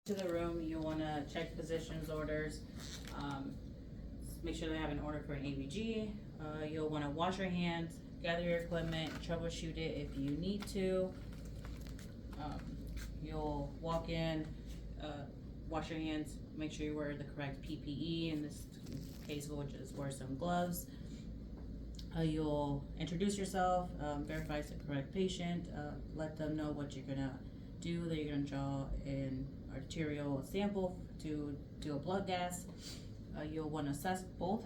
to the room, you want to check physician's orders. Make sure they have an order for an ABG. You'll want to wash your hands, gather your equipment, troubleshoot it if you need to. You'll walk in, wash your hands, make sure you wear the correct PPE. In this case, we'll just wear some gloves. You'll introduce yourself, verify it's the correct patient, let them know what you're gonna do, that you're gonna draw an arterial sample to do a blood gas. You'll want to assess both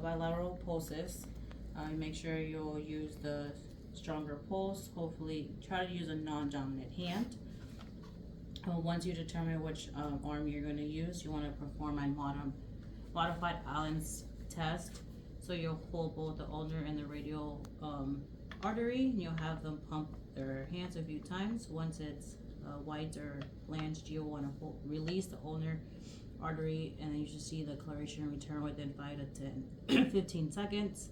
bilateral pulses. Make sure you'll use the stronger pulse. Hopefully, try to use a non-dominant hand. Once you determine which arm you're going to use, you want to perform a modified Allen's test. So you'll hold both the ulnar and the radial artery, and you'll have them pump their hands a few times. Once it's wide or flanged, you'll want to release the ulnar artery, and then you should see the coloration return within 5 to 10 15 seconds.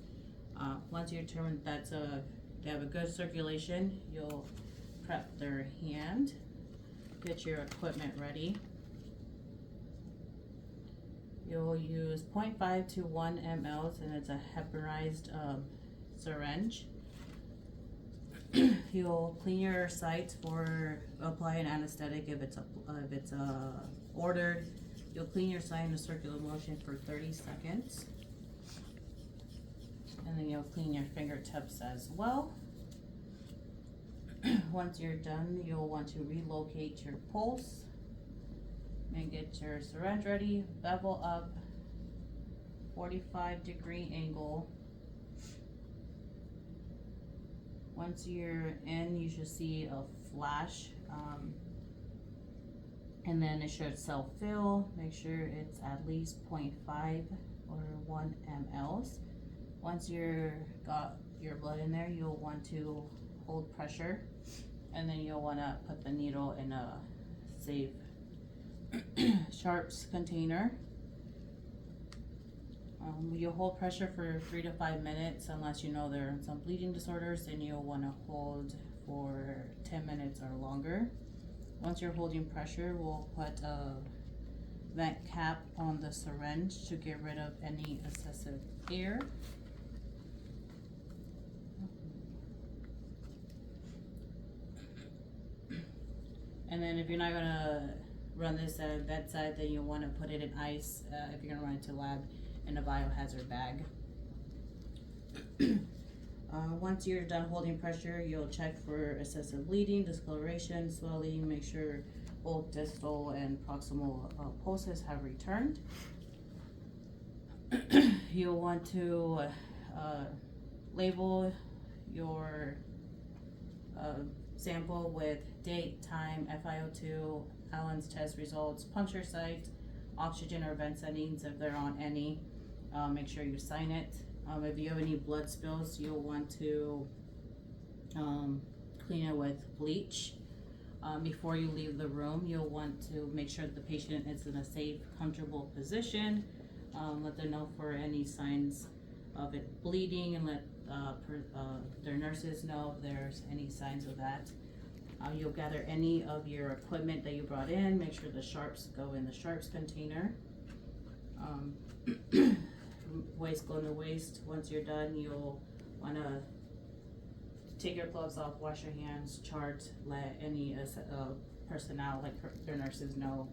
Once you determine that they have a good circulation, you'll prep their hand, get your equipment ready. You'll use 0.5 to 1 mLs, and it's a heparinized syringe. You'll clean your site for apply an anesthetic if it's ordered. You'll clean your site in a circular motion for 30 seconds. And then you'll clean your fingertips as well. Once you're done, you'll want to relocate your pulse and get your syringe ready. Bevel up, 45-degree angle. Once you're in, you should see a flash, and then it should self-fill. Make sure it's at least 0.5 or 1 mLs. Once you're got your blood in there, you'll want to hold pressure, and then you'll want to put the needle in a safe sharps container. You'll hold pressure for 3 to 5 minutes unless you know there are some bleeding disorders, and you'll want to hold for 10 minutes or longer. Once you're holding pressure, we'll put a vent cap on the syringe to get rid of any excessive air. And then if you're not gonna run this at a bedside, then you'll want to put it in ice if you're gonna run it to lab in a biohazard bag. Once you're done holding pressure, you'll check for excessive bleeding, discoloration, swelling. Make sure both distal and proximal pulses have returned. You'll want to label your sample with date, time, FiO2, Allen's test results, puncture site, oxygen or vent settings if they're on any. Make sure you sign it. If you have any blood spills, you'll want to clean it with bleach. Before you leave the room, you'll want to make sure that the patient is in a safe, comfortable position. Let them know for any signs of it bleeding, and let their nurses know if there's any signs of that. You'll gather any of your equipment that you brought in. Make sure the sharps go in the sharps container. Waste go in the waste. Once you're done, you'll want to take your gloves off, wash your hands, chart, let any personnel, like their nurses, know